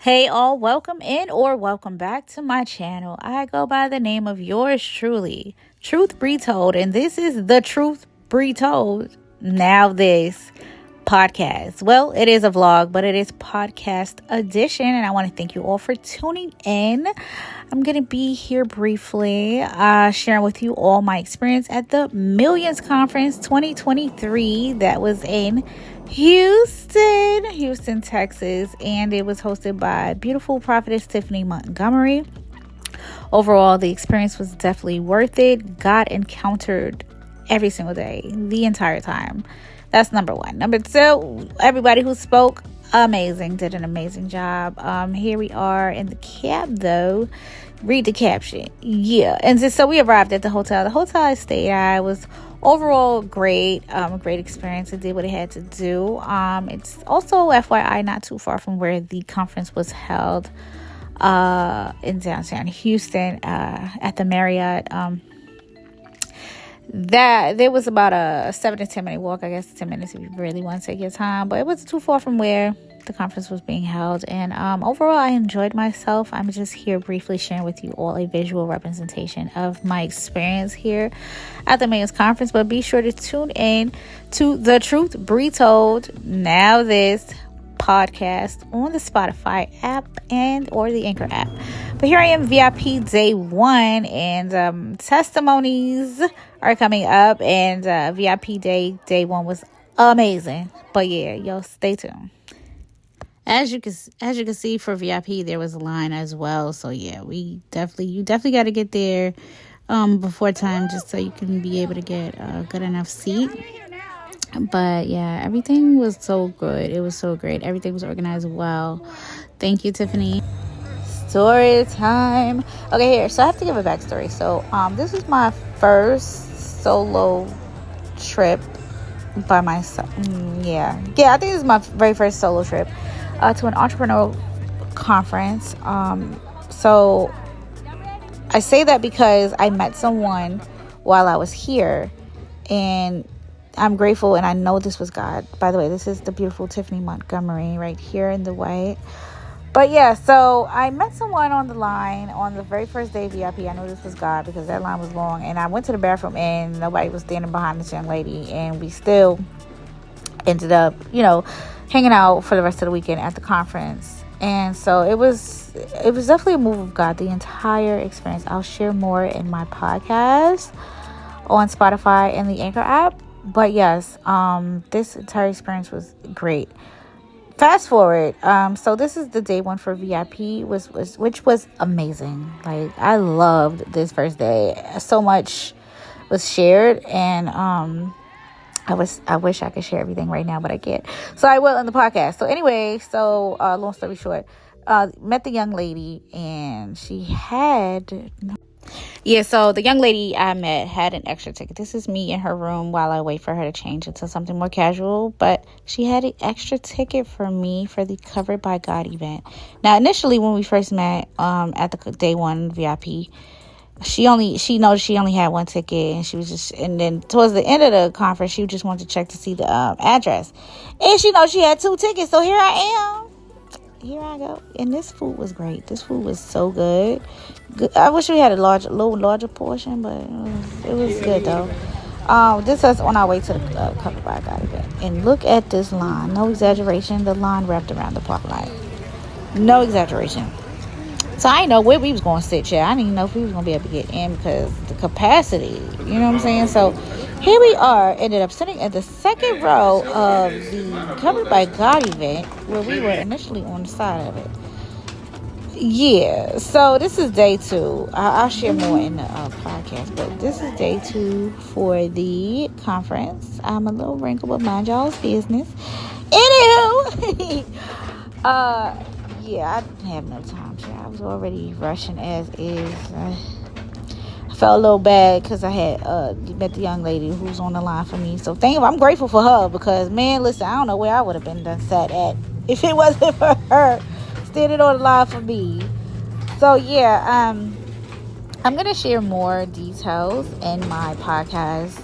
Hey all, welcome in or welcome back to my channel. I go by the name of yours truly, Truth Be Told, and this is the Truth Be Told. Now this podcast. Well, it is a vlog, but it is podcast edition, and I want to thank you all for tuning in. I'm going to be here briefly sharing with you all my experience at the Millions Conference 2023 that was in Houston, Texas, and it was hosted by beautiful prophetess Tiffany Montgomery. Overall, the experience was definitely worth it. God encountered every single day, the entire time. That's number one. Number two, everybody who spoke, amazing, did an amazing job. Here we are in the cab, though. Read the caption. Yeah. And so we arrived at the hotel. The hotel I stayed at was overall great. A great experience. It did what it had to do. It's also, FYI, not too far from where the conference was held in downtown Houston at the Marriott. That there was about a 7 to 10 minute walk, I guess 10 minutes if you really want to take your time, but it wasn't too far from where the conference was being held. And overall, I enjoyed myself. I'm just here briefly sharing with you all a visual representation of my experience here at the Millions Conference. But be sure to tune in to the Truth Be Told Now This podcast on the Spotify app and or the Anchor app. But here I am, VIP day one, and testimonies are coming up, and VIP day one was amazing. But yeah, y'all stay tuned. As you can see, for VIP there was a line as well. So yeah, you definitely got to get there before time, just so you can be able to get a good enough seat. But yeah, everything was so good. It was so great. Everything was organized well. Thank you, Tiffany. Story time. Okay, here. So I have to give a backstory. So this was my first solo trip by myself. Yeah, I think this is my very first solo trip to an entrepreneurial conference. So I say that because I met someone while I was here, and I'm grateful, and I know this was God. By the way, this is the beautiful Tiffany Montgomery right here in the white. But yeah, so I met someone on the line on the very first day of VIP. I knew this was God because that line was long. And I went to the bathroom and nobody was standing behind this young lady. And we still ended up, hanging out for the rest of the weekend at the conference. And so it was definitely a move of God, the entire experience. I'll share more in my podcast on Spotify and the Anchor app. But yes, this entire experience was great. Fast forward, so this is the day one for VIP, which was amazing. Like, I loved this first day. So much was shared, and I wish I could share everything right now, but I can't. So I will in the podcast. So anyway, long story short, met the young lady, and she had. Yeah, so the young lady I met had an extra ticket. This is me in her room while I wait for her to change into something more casual. But she had an extra ticket for me for the Covered by God event. Now, initially when we first met at the day one VIP, she noticed she only had one ticket, and then towards the end of the conference, she just wanted to check to see the address. And she knows she had 2 tickets, so here I am. Here I go. And this food was great. This food was so good. I wish we had a little larger portion, but it was good though. This is on our way to the Covered by God event. And look at this line. No exaggeration. The line wrapped around the parking lot. No exaggeration. So I didn't know where we was going to sit, I didn't even know if we was going to be able to get in because the capacity, you know what I'm saying? So here we are, ended up sitting at the second row of the Covered by God event, where we were initially on the side of it. Yeah, so this is day 2. I'll share more in the podcast, but this is day 2 for the conference. I'm a little wrinkled, but mind y'all's business. Anywho, yeah, I didn't have no time. I was already rushing as is. I felt a little bad because I had met the young lady who's on the line for me. So I'm grateful for her because, man, listen, I don't know where I would have been done sat at if it wasn't for her standing on the line for me. So yeah, I'm gonna share more details in my podcast,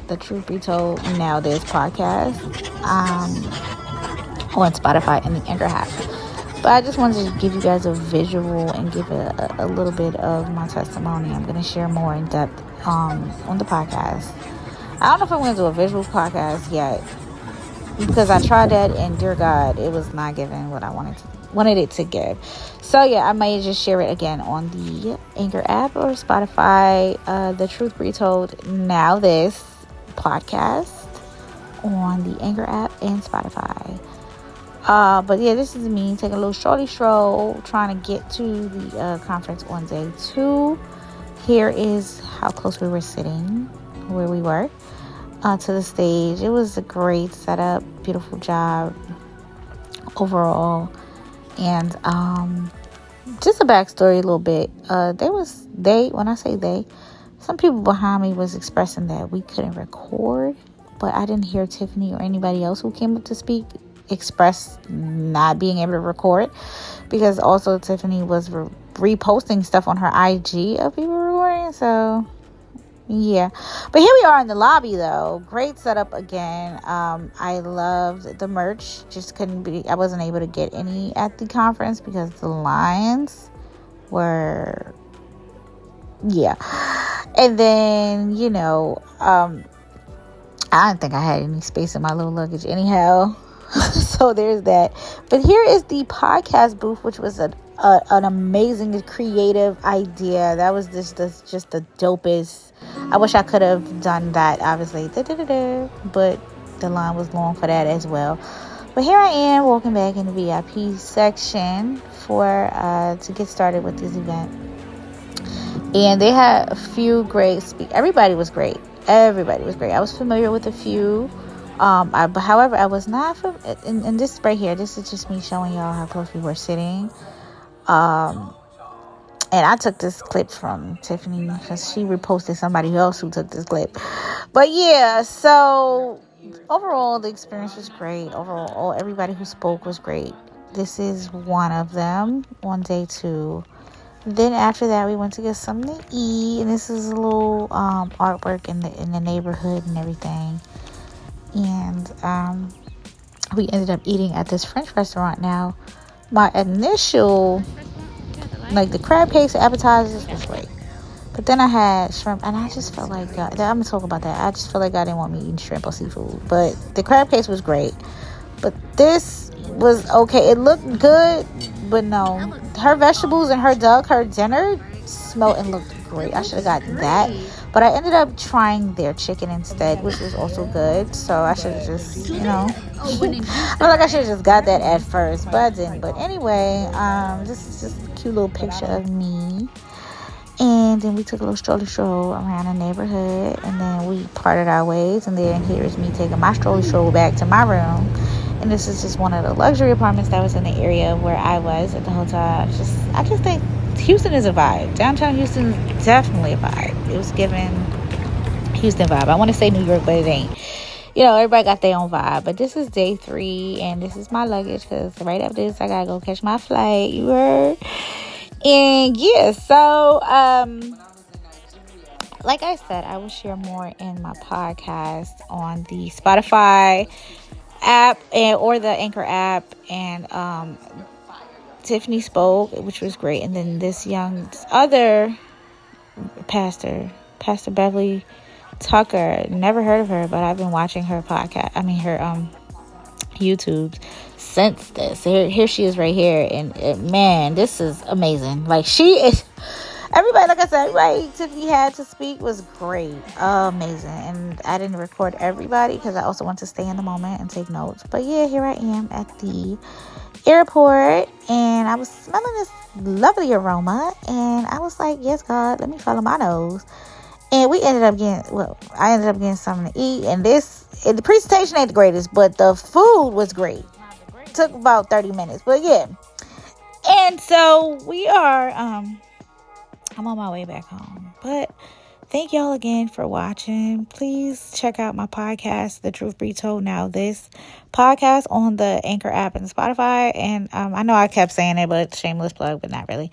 the Truth Be Told Now This podcast, on Spotify and the Anchor app. But I just wanted to give you guys a visual and give a little bit of my testimony. I'm going to share more in depth on the podcast. I don't know if I'm going to do a visual podcast yet, because I tried that and dear God, it was not giving what I wanted it to give. So yeah, I might just share it again on the Anchor app or Spotify. The Truth Be Told, Now This podcast on the Anchor app and Spotify. But yeah, this is me taking a little shorty stroll, trying to get to the conference on day 2. Here is how close we were sitting, where we were to the stage. It was a great setup, beautiful job overall. And just a backstory a little bit. When I say they, some people behind me was expressing that we couldn't record, but I didn't hear Tiffany or anybody else who came up to speak express not being able to record, because also Tiffany was reposting stuff on her IG of people recording. So yeah, but here we are in the lobby though. Great setup again. I loved the merch. I wasn't able to get any at the conference because the lines were, yeah. And then, I didn't think I had any space in my little luggage anyhow. So there's that. But here is the podcast booth, which was an amazing creative idea. That was just the dopest. I wish I could have done that, obviously. But the line was long for that as well. But here I am walking back in the VIP section to get started with this event. And they had a few great speakers. Everybody was great. I was familiar with a few. However, I was not from, and this right here, this is just me showing y'all how close we were sitting. And I took this clip from Tiffany because she reposted somebody else who took this clip. But yeah, so overall, the experience was great. Overall, everybody who spoke was great. This is one of them on day 2. Then after that, we went to get something to eat, and this is a little artwork in the neighborhood and everything. And we ended up eating at this French restaurant. Now, my initial, the crab cakes, appetizers was great, but then I had shrimp, and I just felt like I'm gonna talk about that. I just felt like I didn't want me eating shrimp or seafood, but the crab cakes was great. But this was okay. It looked good, but no, her vegetables and her dinner smelled and looked great. I should have gotten that, but I ended up trying their chicken instead, which was also good. So I should have just, I feel like I should have just got that at first, but I didn't. But anyway, this is just a cute little picture of me. And then we took a little stroll around the neighborhood, and then we parted our ways. And then here's me taking my stroll back to my room. And this is just one of the luxury apartments that was in the area where I was at the hotel. I just think Houston is a vibe. Downtown Houston is definitely a vibe. It was giving Houston vibe. I want to say New York, but it ain't. Everybody got their own vibe. But this is day 3, and this is my luggage, because right after this, I got to go catch my flight. You heard? And yeah, so like I said, I will share more in my podcast on the Spotify app or the Anchor app. And Tiffany spoke, which was great. And then this other Pastor Beverly Tucker, never heard of her, but I've been watching her podcast, her YouTube since this. Here she is right here, and man, this is amazing. She is, everybody, like I said, everybody Tiffany had to speak was great, amazing. And I didn't record everybody because I also want to stay in the moment and take notes. But yeah, here I am at the airport, and I was smelling this lovely aroma, and I was like, yes, God, let me follow my nose. And I ended up getting something to eat. And the presentation ain't the greatest, but the food was great. Took about 30 minutes, but yeah. And so we are, I'm on my way back home. But thank y'all again for watching. Please check out my podcast, The Truth Be Told, Now This podcast on the Anchor app and Spotify. And I know I kept saying it, but shameless plug, but not really.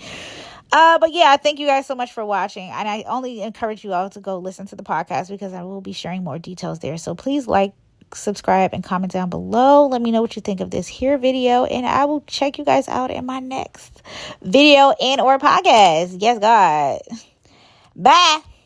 But yeah, thank you guys so much for watching. And I only encourage you all to go listen to the podcast, because I will be sharing more details there. So please like, subscribe, and comment down below. Let me know what you think of this here video, and I will check you guys out in my next video and or podcast. Yes, God. Bye.